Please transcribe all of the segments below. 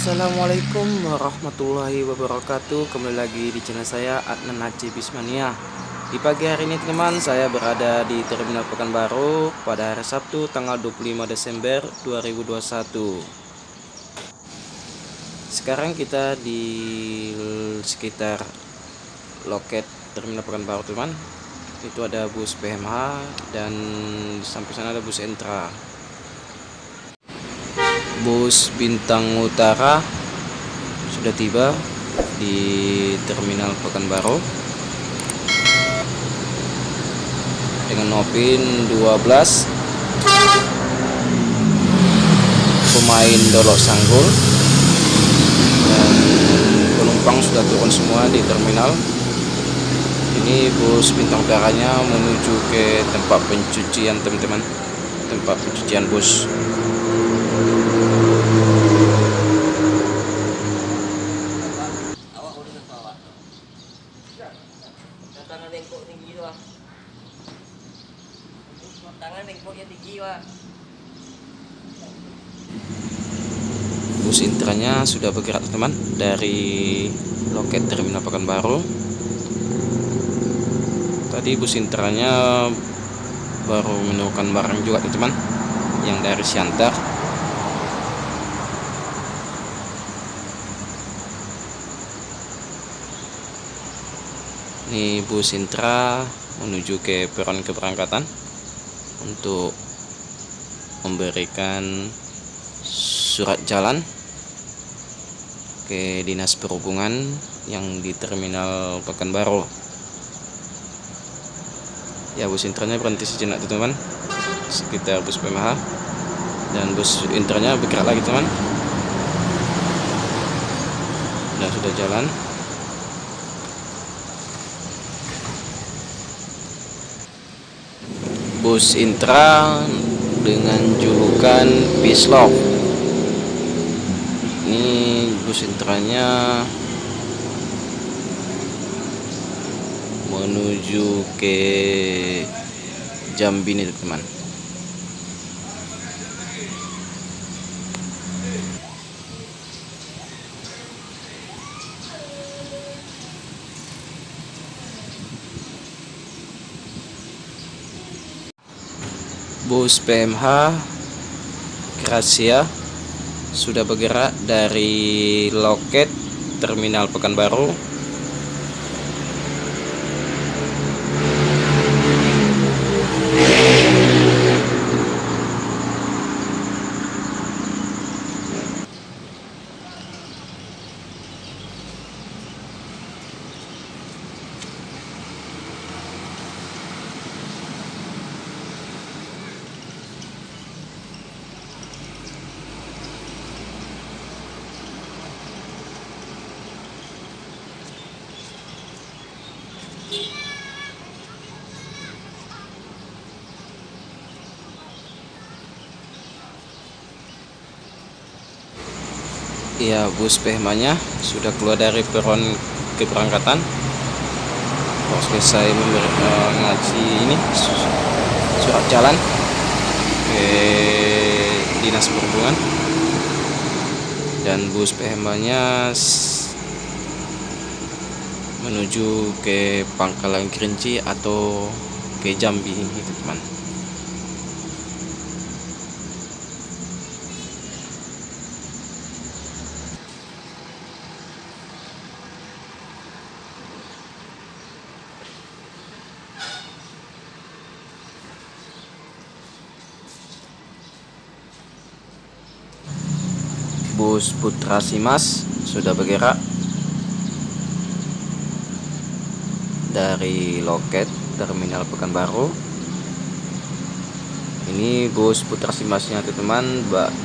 Assalamualaikum warahmatullahi wabarakatuh. Kembali lagi di channel saya Adnan Haji Bismania. Di pagi hari ini teman, saya berada di Terminal Pekanbaru pada hari Sabtu tanggal 25 Desember 2021. Sekarang kita di sekitar loket Terminal Pekanbaru teman. Itu ada bus PMH dan di samping sana ada bus Entra. Bus Bintang Utara sudah tiba di Terminal Pekanbaru dengan Nopin 12, pemain Dolok Sanggul, dan penumpang sudah turun semua di terminal. Ini bus Bintang Utaranya menuju ke tempat pencucian teman-teman, tempat pencucian bus. Bus Intranya sudah bergerak teman dari loket Terminal Pekanbaru. Tadi bus Intranya baru menurunkan barang juga teman, yang dari Siantar. Ini bus Intra menuju ke peron keberangkatan untuk memberikan surat jalan ke Dinas Perhubungan yang di Terminal Pekanbaru. Ya, bus Intranya berhenti sejenak teman, sekitar bus PMH, dan bus Intranya bergerak lagi teman, dan sudah jalan. Bus Intra dengan julukan Pislop. Ini bus Intranya menuju ke Jambi nih teman. Bus PMH Gracia sudah bergerak dari loket Terminal Pekanbaru. Ya, bus PMH-nya sudah keluar dari peron keberangkatan. Selesai mengaji ini surat jalan ke Dinas Perhubungan, dan bus PMH-nya menuju ke Pangkalan Kerinci atau ke Jambi gitu teman. Bus Putra Simas sudah bergerak dari loket Terminal Pekanbaru. Ini bus Putra Simasnya teman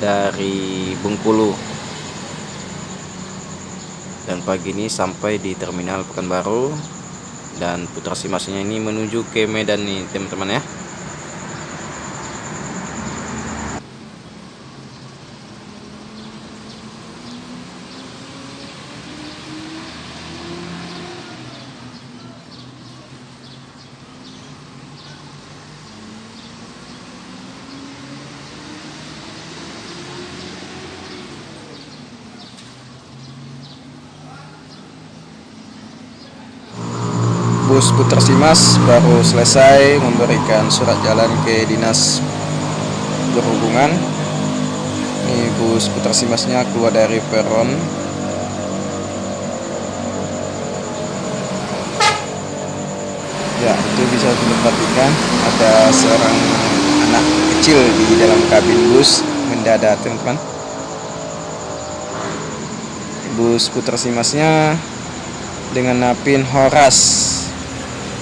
dari Bengkulu, dan pagi ini sampai di Terminal Pekanbaru, dan Putra Simasnya ini menuju ke Medan nih teman-teman ya. bus Putra Simas baru selesai memberikan surat jalan ke Dinas Perhubungan. Ini bus Putra Simasnya keluar dari peron. Ya, itu bisa diperhatikan ada seorang anak kecil di dalam kabin bus mendadak, teman-teman. Bus Putra Simasnya dengan napin Horas.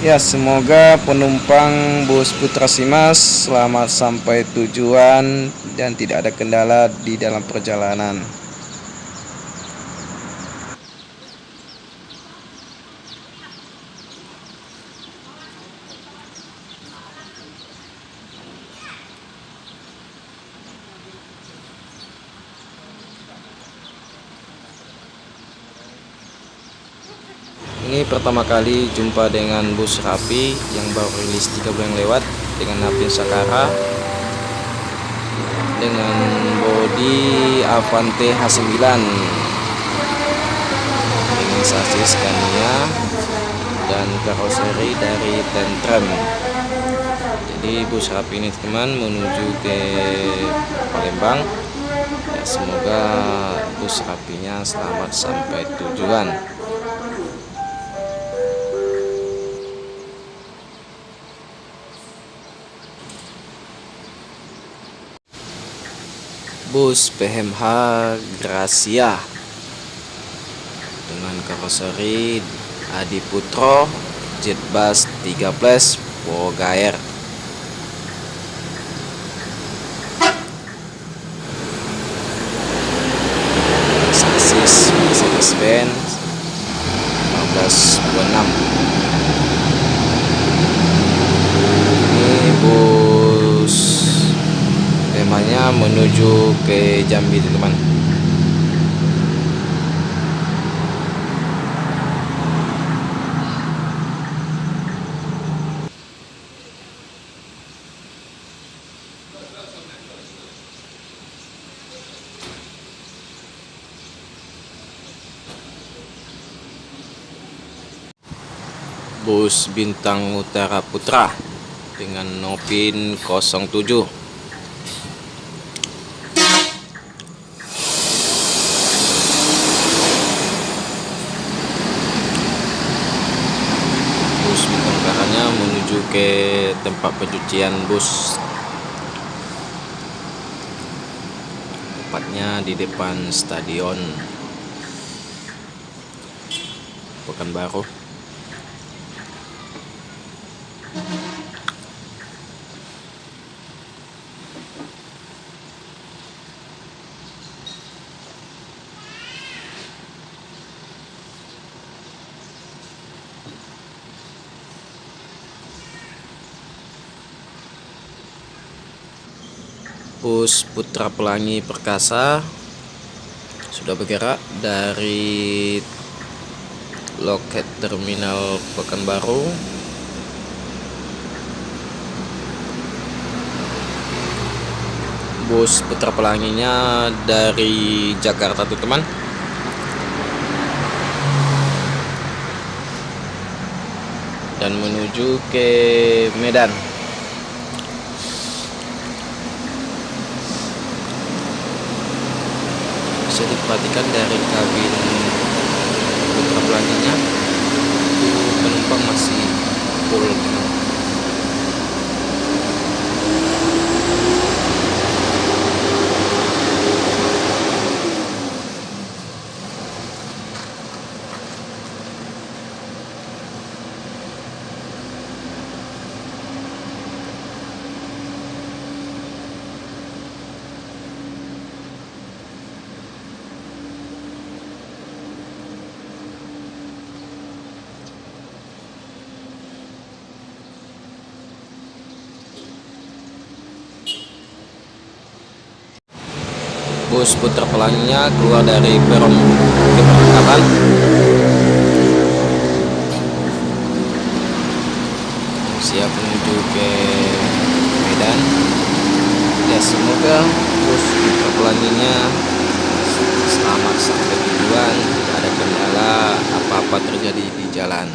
Ya, semoga penumpang bus Putra Simas selamat sampai tujuan dan tidak ada kendala di dalam perjalanan. Ini pertama kali jumpa dengan bus rapi yang baru rilis 3 bulan lewat dengan napin Sakara dengan bodi Avante H9 dengan sasis Scania dan karoseri dari Tentrem. Jadi bus rapi ini teman menuju ke Palembang. Ya, semoga bus rapinya selamat sampai tujuan. Bus PMH Gracia dengan karoseri Adi Putro Jetbus 3 Plus Pogaer. Sasis Mercedes-Benz 1526. Ini bus temanya menuju ke Jambi, teman. Bus Bintang Utara Putra dengan Nopin 07. Bus Bintang Utaranya menuju ke tempat pencucian bus, tepatnya di depan Stadion Pekanbaru. Bus Putra Pelangi Perkasa sudah bergerak dari loket terminal Pekanbaru. Bus Putra Pelanginya dari Jakarta tuh, teman. Dan menuju ke Medan. Bisa diperhatikan dari kabin Putra Pelanginya itu penumpang masih full. Bus Putra Pelanginya keluar dari peron keberangkatan. Siap menuju ke Medan. Ya, semoga bus Putra Pelanginya selamat sampai tujuan, tidak ada kendala apa-apa terjadi di jalan.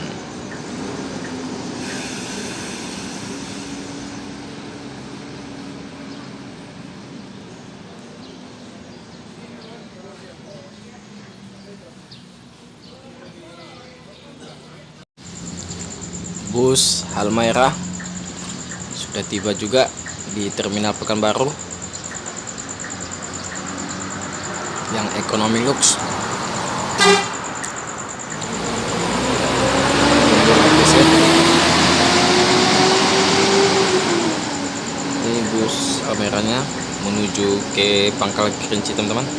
Bus Halmahera sudah tiba juga di Terminal Pekanbaru yang ekonomi lux. Ini bus Halmaheranya menuju ke Pangkal Kerinci, teman-teman.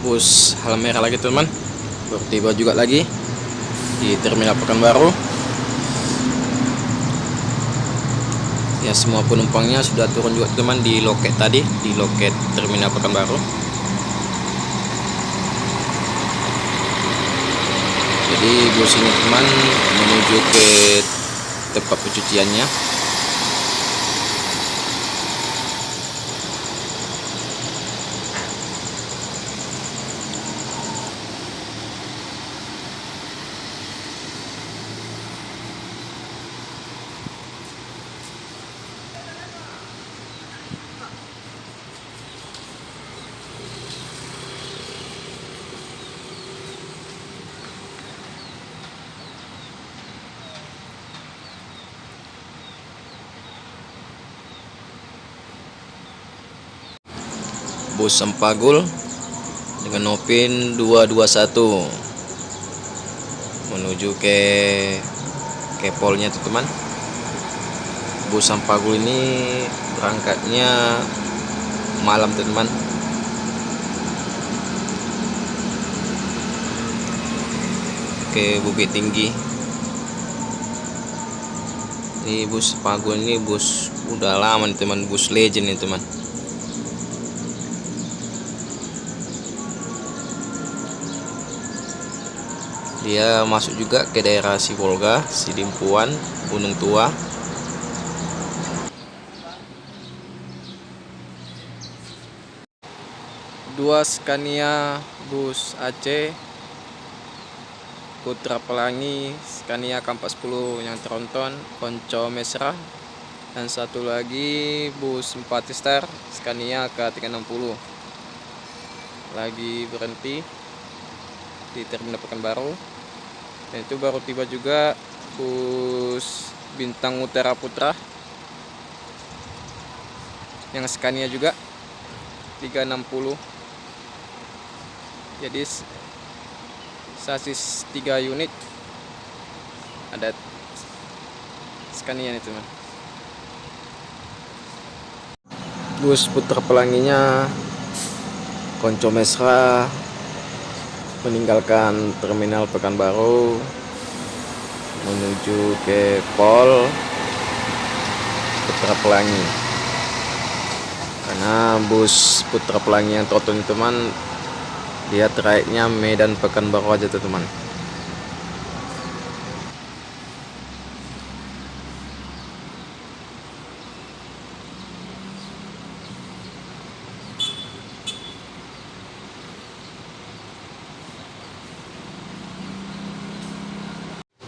Bus Halmahera lagi, teman, baru tiba juga lagi di Terminal Pekanbaru. Ya, semua penumpangnya sudah turun juga, teman, di loket tadi, di loket Terminal Pekanbaru. Jadi bus ini, teman, menuju ke tempat pencuciannya. Bus Sempagul dengan Nopin 221 menuju ke Polnya, teman. Bus Sempagul ini berangkatnya malam, teman. Ke Bukit Tinggi. Ini bus Sempagul ini bus udah lama nih, teman, bus legend nih, teman. Dia masuk juga ke daerah Sibolga, Sidimpuan, Gunung Tua. Dua Scania bus Aceh Putra Pelangi, Scania K40 yang tronton, Konco Mesra. Dan satu lagi bus 4 star Scania K360 lagi berhenti di Terminal Pekanbaru. Dan itu baru tiba juga bus Bintang Utara Putra yang Scania juga 360. Jadi sasis 3 unit ada Scania nih, teman. Bus Putra Pelanginya Konco Mesra meninggalkan Terminal Pekanbaru menuju ke Pol Putra Pelangi. Karena bus Putra Pelangi yang tronton, teman, dia trayeknya Medan Pekanbaru aja, teman.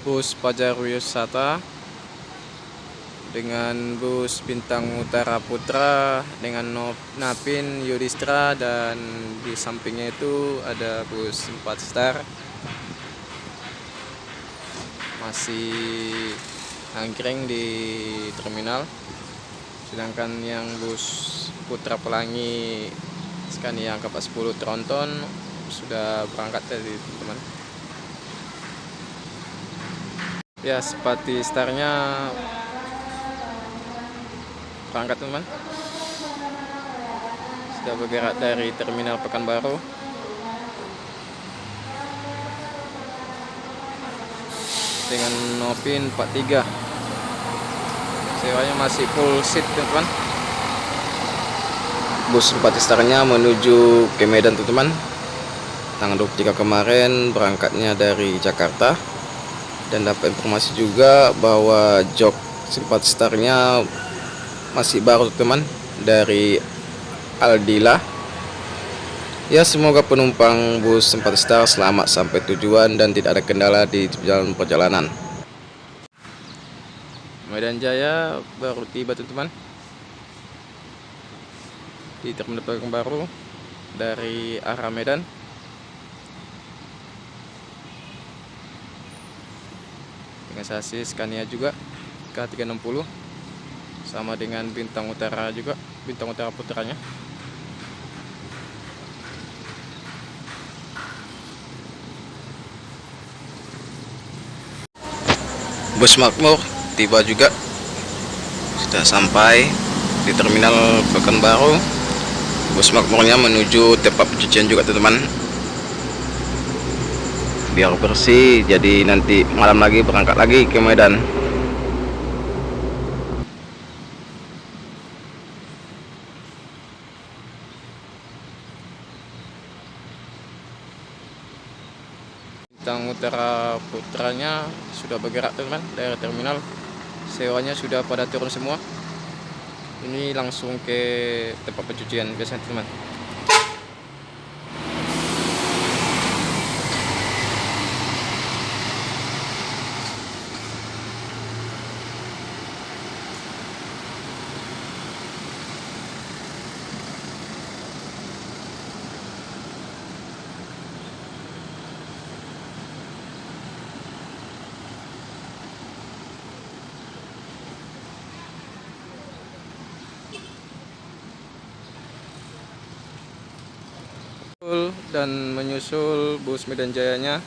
Bus Pajar Wisata dengan bus Bintang Utara Putra dengan Napin Yudhistira, dan di sampingnya itu ada bus 4 star masih angkring di terminal. Sedangkan yang bus Putra Pelangi Scania K40 tronton sudah berangkat tadi, teman. Ya, seperti starnya berangkat, teman. Sudah bergerak dari Terminal Pekanbaru. Dengan Nopin 43. Sewanya masih full seat, teman. Bus 4 starnya menuju ke Medan, teman. Tanggal 23 kemarin berangkatnya dari Jakarta. Dan dapat informasi juga bahwa jok 4 starnya masih baru, teman, dari Aldila Ya, semoga penumpang bus 4 star selamat sampai tujuan dan tidak ada kendala di jalan perjalanan. Medan Jaya baru tiba teman-teman di Terminal Pekanbaru dari arah Medan. Dengan sasis Scania juga K360 sama dengan Bintang Utara juga, Bintang Utara putranya. Bus Makmur tiba juga, sudah sampai di Terminal Pekanbaru. Bus Makmurnya menuju tempat pencucian juga teman-teman, biar bersih, jadi nanti malam lagi berangkat lagi ke Medan. Bintang Utara putranya sudah bergerak teman-teman dari terminal. Sewanya sudah pada turun semua. Ini langsung ke tempat pencucian biasanya teman. Dan menyusul bus Medan Jayanya.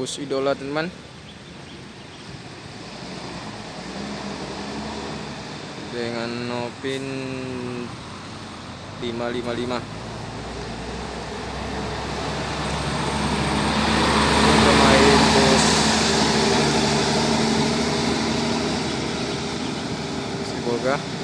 Bus idola teman, dengan Nopin 555. Pemain bus Sibolga.